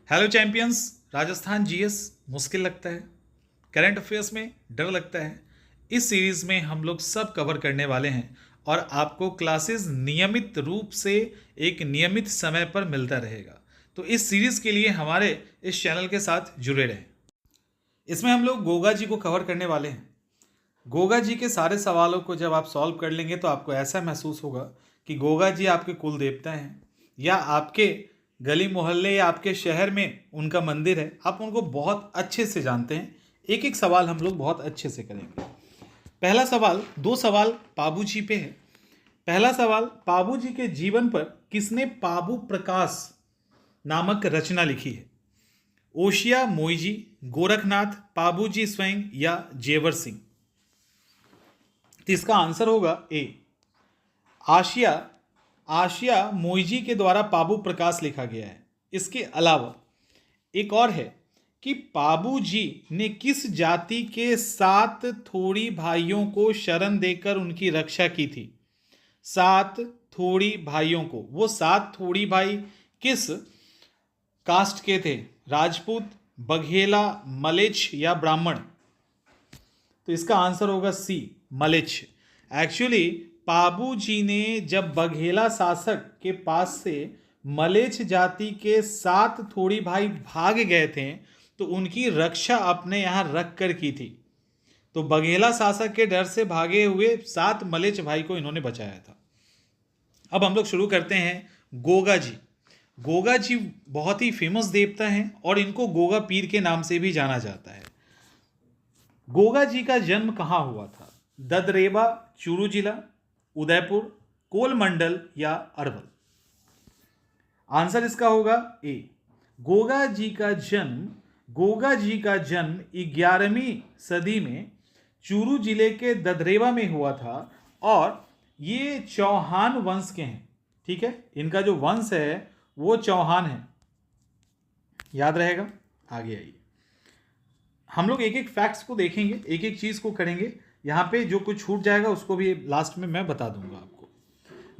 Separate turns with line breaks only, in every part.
Hello champions. Rajasthan GS मुश्किल लगता है, करंट अफेयर्स में डर लगता है। इस सीरीज में हम लोग सब कवर करने वाले हैं और आपको क्लासेस नियमित रूप से एक नियमित समय पर मिलता रहेगा। तो इस सीरीज के लिए हमारे इस चैनल के साथ जुड़े रहें। इसमें हम लोग गोगा जी को कवर करने वाले हैं। गोगा जी के सारे सवालों को जब आप सॉल्व कर लेंगे तो आपको ऐसा महसूस होगा कि गोगा जी आपके कुल देवता हैं या आपके गली मोहल्ले या आपके शहर में उनका मंदिर है। आप उनको बहुत अच्छे से जानते हैं। एक एक सवाल हम लोग बहुत अच्छे से करेंगे। पहला सवाल, दो सवाल पाबू जी पे है। पहला सवाल, पाबू जी के जीवन पर किसने पाबू प्रकाश नामक रचना लिखी है? ओशिया मोईजी, गोरखनाथ, पाबू जी स्वयं या जेवर सिंह? तो इसका आंसर होगा ए, आशिया आशिया मोईजी के द्वारा पाबू प्रकाश लिखा गया है। इसके अलावा एक और है कि पाबू जी ने किस जाति के 7 थोड़ी भाइयों को शरण देकर उनकी रक्षा की थी? 7 थोड़ी भाइयों को, वो 7 थोड़ी भाई किस कास्ट के थे? राजपूत, बघेला, मलेच्छ या ब्राह्मण? तो इसका आंसर होगा सी, मलेच्छ। एक्चुअली पाबू जी ने जब बघेला शासक के पास से मलेच्छ जाति के 7 थोड़ी भाई भाग गए थे तो उनकी रक्षा अपने यहाँ रख कर की थी। तो बघेला शासक के डर से भागे हुए 7 मलेच्छ भाई को इन्होंने बचाया था। अब हम लोग शुरू करते हैं। गोगा जी। गोगा जी बहुत ही फेमस देवता हैं और इनको गोगा पीर के नाम से भी जाना जाता है। गोगा जी का जन्म कहाँ हुआ था? ददरेवा, चूरू जिला, उदयपुर, कोलमंडल या अरवल? आंसर इसका होगा ए, गोगा जी का जन्म 11वीं सदी में चूरू जिले के ददरेवा में हुआ था और ये चौहान वंश के हैं। ठीक है, इनका जो वंश है वो चौहान है, याद रहेगा। आगे आइए, हम लोग एक एक फैक्ट्स को देखेंगे, एक एक चीज को करेंगे। यहां पे जो कुछ छूट जाएगा उसको भी लास्ट में मैं बता दूंगा आपको।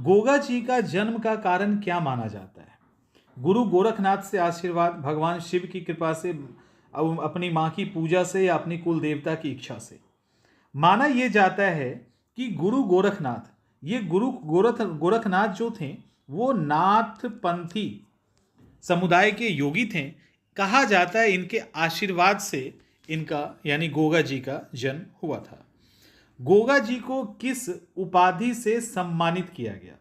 गोगा जी का जन्म का कारण क्या माना जाता है? गुरु गोरखनाथ से आशीर्वाद, भगवान शिव की कृपा से, अपनी मां की पूजा से या अपनी कुल देवता की इच्छा से? माना यह जाता है कि गुरु गोरखनाथ, ये गुरु गोरखनाथ जो थे वो नाथपंथी समुदाय के योगी थे। कहा जाता है इनके आशीर्वाद से इनका यानी गोगा जी का जन्म हुआ था। गोगा जी को किस उपाधि से सम्मानित किया गया?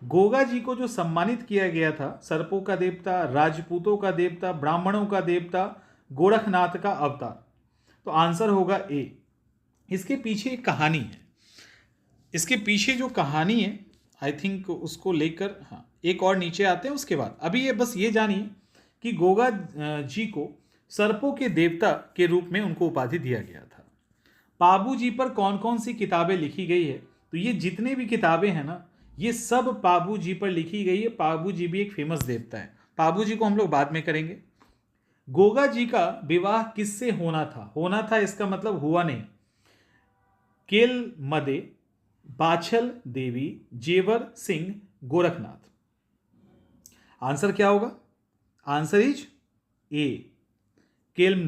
गोगा जी को जो सम्मानित किया गया था, सर्पों का देवता, राजपूतों का देवता, ब्राह्मणों का देवता, गोरखनाथ का अवतार? तो आंसर होगा ए। इसके पीछे एक कहानी है। इसके पीछे जो कहानी है आई थिंक उसको लेकर, हाँ, एक और नीचे आते हैं उसके बाद। अभी ये बस ये जानिए कि गोगा जी को सर्पों के देवता के रूप में उनको उपाधि दिया गया था। पाबू जी पर कौन कौन सी किताबें लिखी गई है? तो ये जितने भी किताबें हैं ना, ये सब पाबू जी पर लिखी गई है। पाबू जी भी एक फेमस देवता है। पाबू जी को हम लोग बाद में करेंगे। गोगा जी का विवाह किससे होना था? होना था इसका मतलब हुआ नहीं। केल मदे, बाछल देवी, जेवर सिंह, गोरखनाथ? आंसर क्या होगा? आंसर इज ए, केलम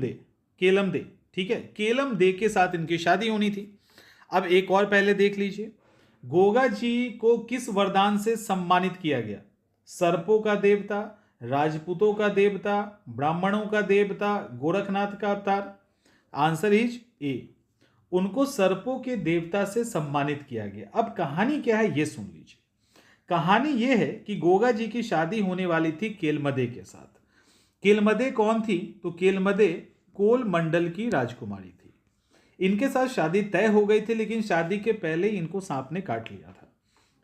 दे। ठीक है, केलम दे के साथ इनकी शादी होनी थी। अब एक और पहले देख लीजिए, गोगा जी को किस वरदान से सम्मानित किया गया? सर्पों का देवता, राजपूतों का देवता, ब्राह्मणों का देवता, गोरखनाथ का अवतार? आंसर इज ए, उनको सर्पों के देवता से सम्मानित किया गया। अब कहानी क्या है ये सुन लीजिए। कहानी यह है कि गोगा जी की शादी होने वाली थी केलमदे के साथ। केलमदे कौन थी? तो केलमदे कोल मंडल की राजकुमारी थी। इनके साथ शादी तय हो गई थी, लेकिन शादी के पहले ही इनको सांप ने काट लिया था।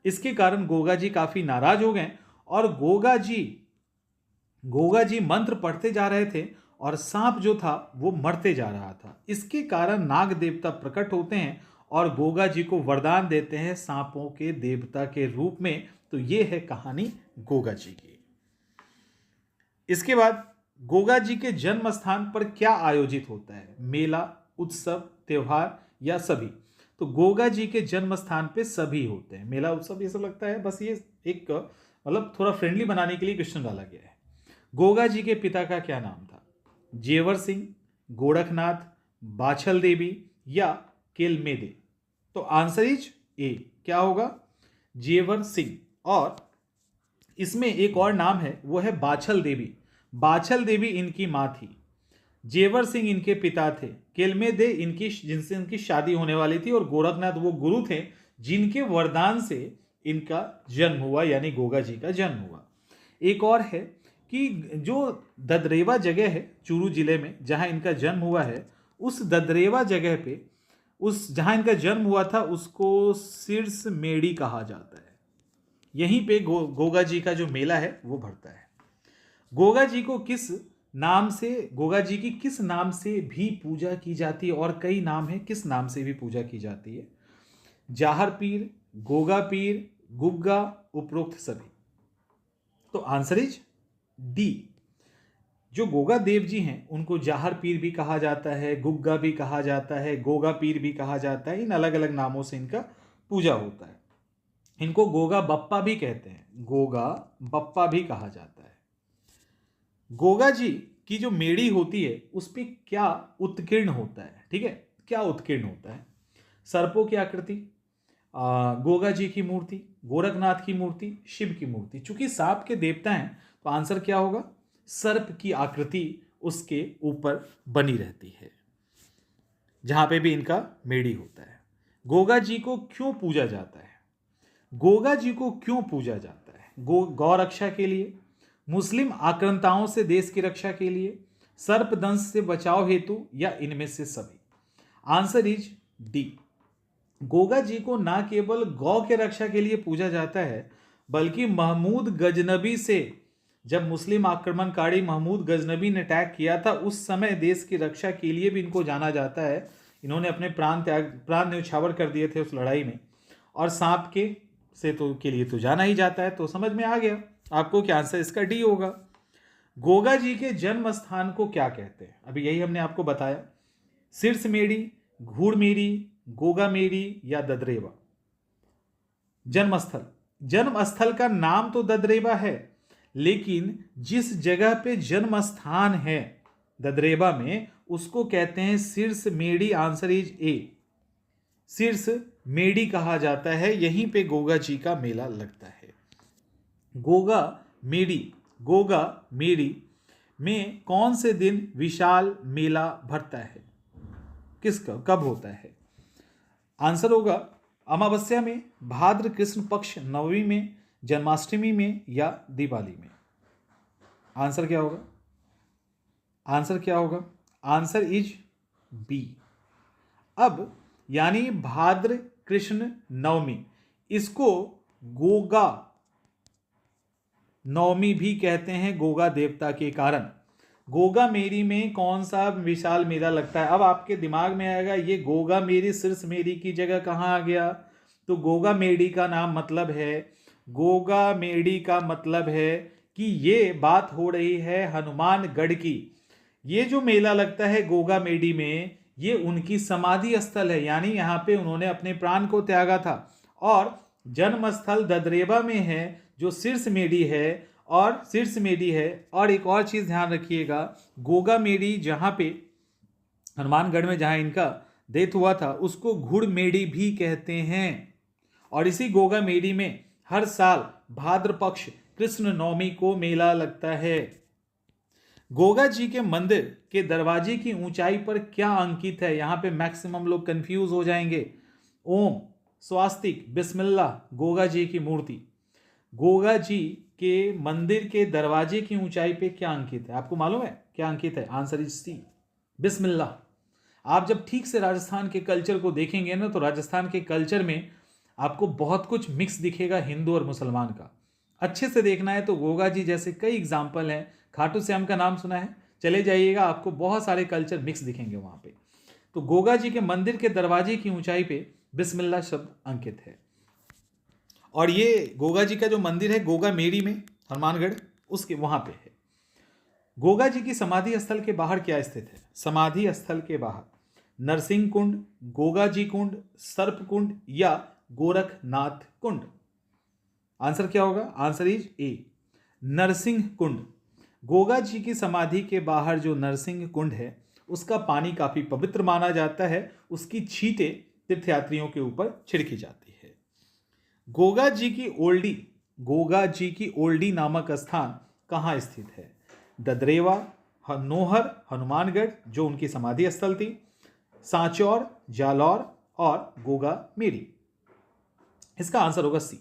इसके कारण गोगा जी काफी नाराज हो गए और गोगा जी मंत्र पढ़ते जा रहे थे और सांप जो था वो मरते जा रहा था। इसके कारण नाग देवता प्रकट होते हैं और गोगा जी को वरदान देते हैं सांपों के देवता के रूप में। तो ये है कहानी गोगा जी की। इसके बाद गोगा जी के जन्म स्थान पर क्या आयोजित होता है? मेला, उत्सव, त्योहार या सभी? तो गोगा जी के जन्म स्थान पे सभी होते हैं। मेला, उत्सव ये सब लगता है बस ये एक मतलब थोड़ा फ्रेंडली बनाने के लिए क्वेश्चन डाला गया है। गोगा जी के पिता का क्या नाम था? जेवर सिंह, गोरखनाथ, बाछल देवी या केलमेदे? तो आंसर इज ए, क्या होगा? जेवर सिंह। और इसमें एक और नाम है, वो है बाछल देवी। बाछल देवी इनकी मां थी, जेवर सिंह इनके पिता थे, केलमेदे इनकी जिनसे इनकी शादी होने वाली थी, और गोरखनाथ वो गुरु थे जिनके वरदान से इनका जन्म हुआ, यानी गोगा जी का जन्म हुआ। एक और है कि जो ददरेवा जगह है चूरू जिले में जहां इनका जन्म हुआ है, उस ददरेवा जगह पे, उस जहां इनका जन्म हुआ था, उसको सिरस मेड़ी कहा जाता है। यहीं पे गोगा जी का जो मेला है वो भरता है। गोगा जी को किस नाम से, गोगा जी की किस नाम से भी पूजा की जाती है? और कई नाम है, किस नाम से भी पूजा की जाती है? जाहर पीर, गोगा पीर, गुग्गा, उपरोक्त सभी? तो आंसर इज डी। जो गोगा देव जी हैं उनको जाहर पीर भी कहा जाता है, गुग्गा भी कहा जाता है, गोगा पीर भी कहा जाता है। इन अलग अलग नामों से इनका पूजा होता है। इनको गोगा बप्पा भी कहते हैं, गोगा बप्पा भी कहा जाता है। गोगा जी की जो मेड़ी होती है उस पर क्या उत्कीर्ण होता है? ठीक है, क्या उत्कीर्ण होता है? सर्पों की आकृति, गोगा जी की मूर्ति, गोरखनाथ की मूर्ति, शिव की मूर्ति। चूंकि सांप के देवता हैं तो आंसर क्या होगा? सर्प की आकृति उसके ऊपर बनी रहती है जहां पे भी इनका मेड़ी होता है। गोगा जी को क्यों पूजा जाता है? गोगा जी को क्यों पूजा जाता है? गौ रक्षा के लिए, मुस्लिम आक्रांताओं से देश की रक्षा के लिए, सर्पदंश से बचाव हेतु, या इनमें से सभी? Answer is D. Goga ji को ना केवल गौ के रक्षा के लिए पूजा जाता है, बल्कि महमूद गजनबी से, जब मुस्लिम आक्रमणकारी महमूद गजनबी ने अटैक किया था उस समय देश की रक्षा के लिए भी इनको जाना जाता है। इन्होंने अपने प्राण न्यौछावर कर दिए थे उस लड़ाई में। और सांप के लिए तो जाना ही जाता है। तो समझ में आ गया आपको कि आंसर इसका डी होगा। गोगा जी के जन्म स्थान को क्या कहते हैं? अभी यही हमने आपको बताया। सिरस मेड़ी, घूड़ मेड़ी, गोगा मेड़ी या ददरेवा? जन्म स्थल का नाम तो ददरेवा है, लेकिन जिस जगह पे जन्म स्थान है ददरेवा में, उसको कहते हैं सिरस मेड़ी। आंसर इज ए, सिरस मेड़ी कहा जाता है। यहीं पे गोगा जी का मेला लगता है। गोगा मेड़ी में कौन से दिन विशाल मेला भरता है? किसका, कब होता है? आंसर होगा अमावस्या में, भाद्र कृष्ण पक्ष नवमी में, जन्माष्टमी में, या दिवाली में? आंसर क्या होगा? Answer is B. अब यानी भाद्र कृष्ण नवमी, इसको गोगा नवमी भी कहते हैं गोगा देवता के कारण। गोगा मेरी में कौन सा विशाल मेला लगता है? अब आपके दिमाग में आएगा ये गोगा मेरी सिरस मेरी की जगह कहाँ आ गया? तो गोगा मेड़ी का नाम मतलब है, गोगा मेड़ी का मतलब है कि ये बात हो रही है हनुमानगढ़ की। ये जो मेला लगता है गोगा मेड़ी में, ये उनकी समाधि स्थल है, यानी यहाँ पे उन्होंने अपने प्राण को त्यागा था। और जन्म स्थल ददरेवा में है जो सिरस मेड़ी है, और एक और चीज ध्यान रखिएगा, गोगा मेड़ी जहाँ पे हनुमानगढ़ में जहाँ इनका डेथ हुआ था उसको घुड़ मेड़ी भी कहते हैं। और इसी गोगा मेड़ी में हर साल भाद्र पक्ष कृष्ण नवमी को मेला लगता है। गोगा जी के मंदिर के दरवाजे की ऊंचाई पर क्या अंकित है? यहां पे मैक्सिमम लोग कंफ्यूज हो जाएंगे। ओम, स्वास्तिक, बिस्मिल्लाह, गोगा जी की मूर्ति। गोगा जी के मंदिर के दरवाजे की ऊंचाई पे क्या अंकित है? आपको मालूम है क्या अंकित है? आंसर इज सी, बिस्मिल्लाह। आप जब ठीक से राजस्थान के कल्चर को देखेंगे ना, तो राजस्थान के कल्चर में आपको बहुत कुछ मिक्स दिखेगा हिंदू और मुसलमान का। अच्छे से देखना है तो गोगा जी जैसे कई एग्जाम्पल हैं। खाटू श्याम का नाम सुना है? चले जाइएगा, आपको बहुत सारे कल्चर मिक्स दिखेंगे वहां पे। तो गोगा जी के मंदिर के दरवाजे की ऊंचाई पे बिस्मिल्लाह शब्द अंकित है। और ये गोगा जी का जो मंदिर है गोगा मेड़ी में, हनुमानगढ़, उसके वहां पे है। गोगा जी की समाधि स्थल के बाहर क्या स्थित है? समाधि स्थल के बाहर नरसिंह कुंड, गोगा जी कुंड, सर्प कुंड, या गोरखनाथ कुंड? आंसर क्या होगा? आंसर इज ए, नरसिंह कुंड। गोगा जी की समाधि के बाहर जो नरसिंह कुंड है उसका पानी काफी पवित्र माना जाता है, उसकी छींटे तीर्थयात्रियों के ऊपर छिड़की जाती है। गोगा जी की ओल्डी नामक स्थान कहाँ स्थित है? ददरेवा, नोहर, हनुमानगढ़ जो उनकी समाधि स्थल थी, सांचौर, जालौर और गोगा मेरी। इसका आंसर होगा सी।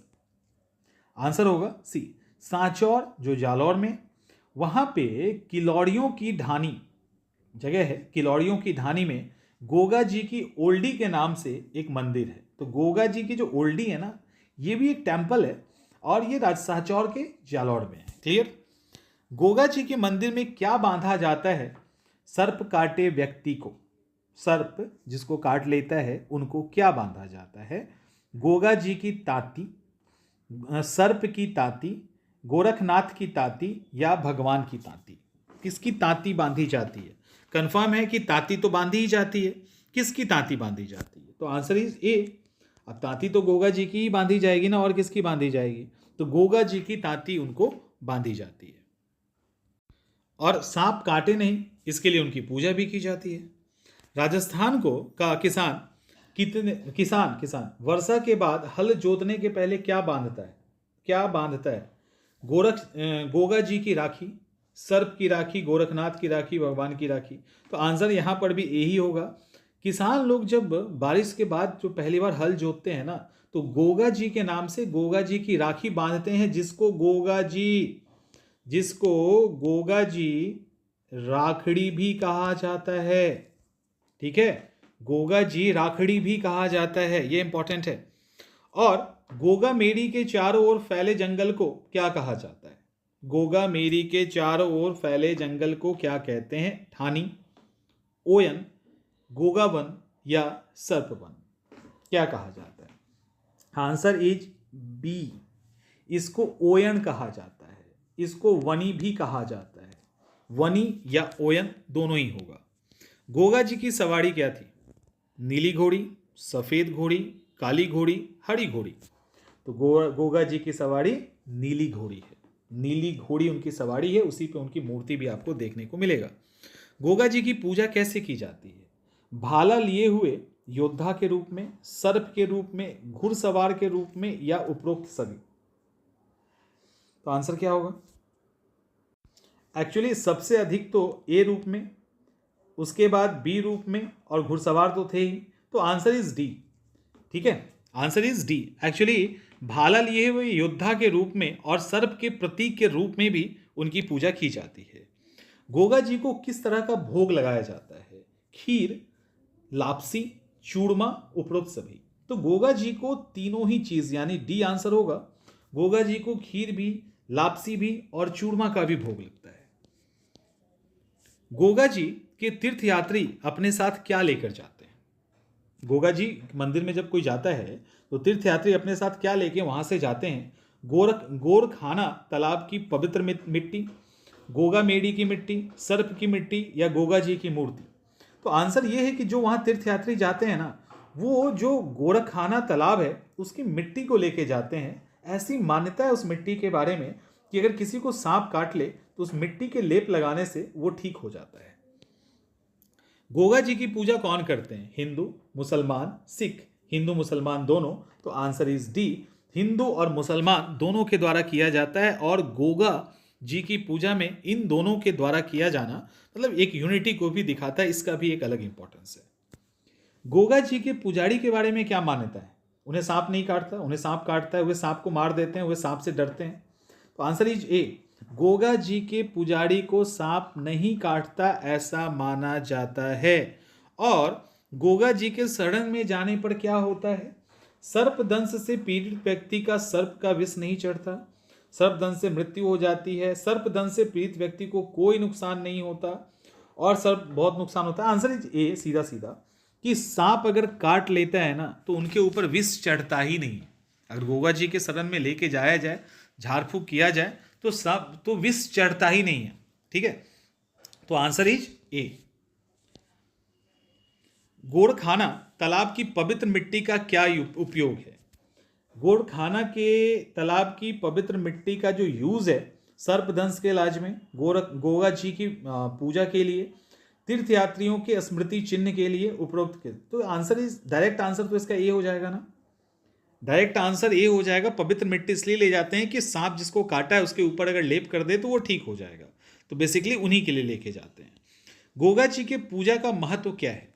आंसर होगा सी। सांचौर जो जालौर में, वहां पे किलौड़ियों की ढानी जगह है, किलौड़ियों की ढानी में गोगा जी की ओल्डी के नाम से एक मंदिर है। तो गोगा जी की जो ओल्डी है ना, ये भी एक टेम्पल है और ये सांचौर के जालौर में है। क्लियर? गोगा जी के मंदिर में क्या बांधा जाता है सर्प काटे व्यक्ति को? सर्प जिसको काट लेता है उनको क्या बांधा जाता है? गोगा जी की ताती, सर्प की ताती, गोरखनाथ की ताती या भगवान की ताती? किसकी ताती बांधी जाती है? कंफर्म है कि ताती तो बांधी ही जाती है। किसकी ताती बांधी जाती है? तो आंसर इज ए। अब ताती तो गोगा जी की ही बांधी जाएगी ना, और किसकी बांधी जाएगी? तो गोगा जी की ताती उनको बांधी जाती है। और सांप काटे नहीं, इसके लिए उनकी पूजा भी की जाती है। राजस्थान को का किसान वर्षा के बाद हल जोतने के पहले क्या बांधता है? क्या बांधता है? गोगा जी की राखी, सर्प की राखी, गोरखनाथ की राखी, भगवान की राखी। तो आंसर यहां पर भी यही होगा। किसान लोग जब बारिश के बाद जो पहली बार हल जोतते हैं ना, तो गोगा जी के नाम से गोगा जी की राखी बांधते हैं, जिसको गोगा जी राखड़ी भी कहा जाता है। ठीक है, गोगा जी राखड़ी भी कहा जाता है, ये इंपॉर्टेंट है। और गोगा मेरी के चारों ओर फैले जंगल को क्या कहा जाता है? गोगा मेरी के चारों ओर फैले जंगल को क्या कहते हैं? ठानी, ओयन, गोगा वन या सर्प वन? क्या कहा जाता है? Answer is B. इसको ओयन कहा जाता है, इसको वनी भी कहा जाता है। वनी या ओयन दोनों ही होगा। गोगा जी की सवारी क्या थी? नीली घोड़ी, सफेद घोड़ी, काली घोड़ी, हरी घोड़ी? तो गोगा जी की सवारी नीली घोड़ी है। नीली घोड़ी उनकी सवारी है, उसी पे उनकी मूर्ति भी आपको देखने को मिलेगा। गोगा जी की पूजा कैसे की जाती है? भाला लिए हुए योद्धा के रूप में, सर्प के रूप में, घुड़सवार के रूप में या उपरोक्त सभी? तो आंसर क्या होगा? एक्चुअली सबसे अधिक तो ए रूप में, उसके बाद बी रूप में, और घुड़सवार तो थे ही। तो आंसर इज डी। ठीक है, आंसर इज डी। एक्चुअली भाला लिए हुए योद्धा के रूप में और सर्प के प्रतीक के रूप में भी उनकी पूजा की जाती है। गोगा जी को किस तरह का भोग लगाया जाता है? खीर, लापसी, चूरमा, उपरोक्त सभी? तो गोगा जी को तीनों ही चीज, यानी डी आंसर होगा। गोगा जी को खीर भी, लापसी भी और चूरमा का भी भोग लगता है। गोगा जी के तीर्थयात्री अपने साथ क्या लेकर जाते हैं? गोगा जी मंदिर में जब कोई जाता है तो तीर्थयात्री अपने साथ क्या लेके वहां से जाते हैं? गोरखाना तालाब की पवित्र मिट्टी, गोगा मेडी की मिट्टी, सर्प की मिट्टी या गोगा जी की मूर्ति? तो आंसर ये है कि जो वहां तीर्थयात्री जाते हैं ना, वो जो गोरखाना तालाब है उसकी मिट्टी को लेके जाते हैं। ऐसी मान्यता है उस मिट्टी के बारे में कि अगर किसी को सांप काट ले तो उस मिट्टी के लेप लगाने से वो ठीक हो जाता है। गोगा जी की पूजा कौन करते हैं? हिंदू, मुसलमान, सिख? हिंदू मुसलमान दोनों? तो आंसर इज डी। हिंदू और मुसलमान दोनों के द्वारा किया जाता है, और गोगा जी की पूजा में इन दोनों के द्वारा किया जाना मतलब एक यूनिटी को भी दिखाता है। इसका भी एक अलग इंपॉर्टेंस है। गोगा जी के पुजारी के बारे में क्या मान्यता है? उन्हें सांप नहीं काटता, उन्हें सांप काटता है, वे सांप को मार देते हैं, वे सांप से डरते हैं। तो answer is a. Goga ji के पुजारी को सांप नहीं काटता ऐसा माना जाता है। और गोगा जी के शरण में जाने पर क्या होता है? सर्पदंश से पीड़ित व्यक्ति का सर्प का विष नहीं चढ़ता, सर्पदंश से मृत्यु हो जाती है, सर्पदंश से पीड़ित व्यक्ति को कोई नुकसान नहीं होता, और सर्प बहुत नुकसान होता है। आंसर इज ए, सीधा सीधा, कि सांप अगर काट लेता है ना तो उनके ऊपर विष चढ़ता ही नहीं। अगर गोगा जी के शरण में लेके जाया जाए, झाड़ फूक किया जाए, तो सांप तो विष चढ़ता ही नहीं है। ठीक है, तो आंसर इज ए। गोरखाना तालाब की पवित्र मिट्टी का क्या उपयोग है? गोरखाना के तालाब की पवित्र मिट्टी का जो यूज है सर्पदंश के इलाज में, गोगा जी की पूजा के लिए, तीर्थयात्रियों के स्मृति चिन्ह के लिए उपरोक्त के। तो आंसर इज डायरेक्ट आंसर तो इसका ए हो जाएगा ना, डायरेक्ट आंसर ए हो जाएगा। पवित्र मिट्टी इसलिए ले जाते हैं कि सांप जिसको काटा है उसके ऊपर अगर लेप कर दे तो वो ठीक हो जाएगा, तो बेसिकली उन्हीं के लिए लेके जाते हैं। गोगा जी के पूजा का महत्व क्या है?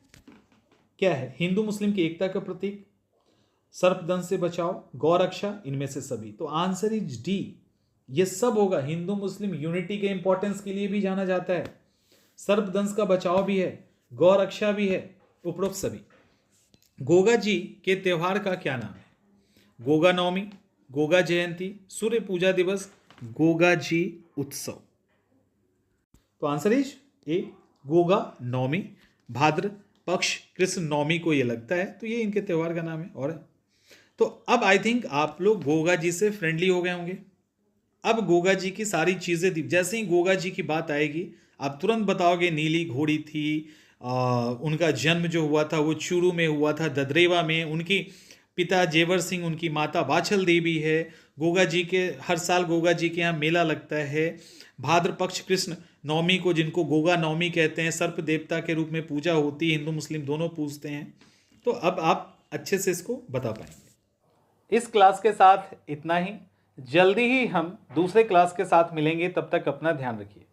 क्या है? हिंदू मुस्लिम की एकता का प्रतीक, सर्पदंश से बचाव, गौ रक्षा, इनमें से सभी। तो आंसर इज डी, ये सब होगा। हिंदू मुस्लिम यूनिटी के इंपॉर्टेंस के लिए भी जाना जाता है, सर्पदंश का बचाव भी है, गौ रक्षा भी है, उपरोक्त सभी। गोगा जी के त्योहार का क्या नाम है? गोगा नवमी, गोगा जयंती, सूर्य पूजा दिवस, गोगा जी उत्सव। तो आंसर इज ए, गोगा नवमी। भाद्र पक्ष कृष्ण नवमी को ये लगता है, तो ये इनके त्योहार का नाम है। और तो अब आई थिंक आप लोग गोगा जी से फ्रेंडली हो गए होंगे। अब गोगा जी की सारी चीज़ें, जैसे ही गोगा जी की बात आएगी आप तुरंत बताओगे नीली घोड़ी थी, उनका जन्म जो हुआ था वो चूरू में हुआ था, ददरेवा में, उनकी पिता जेवर सिंह, उनकी माता बाछल देवी है। गोगा जी के हर साल गोगा जी के यहाँ मेला लगता है। भाद्र पक्ष कृष्ण नवमी को, जिनको गोगा नवमी कहते हैं, सर्प देवता के रूप में पूजा होती है, हिंदू मुस्लिम दोनों पूजते हैं। तो अब आप अच्छे से इसको बता पाएंगे। इस क्लास के साथ इतना ही, जल्दी ही हम दूसरे क्लास के साथ मिलेंगे, तब तक अपना ध्यान रखिए।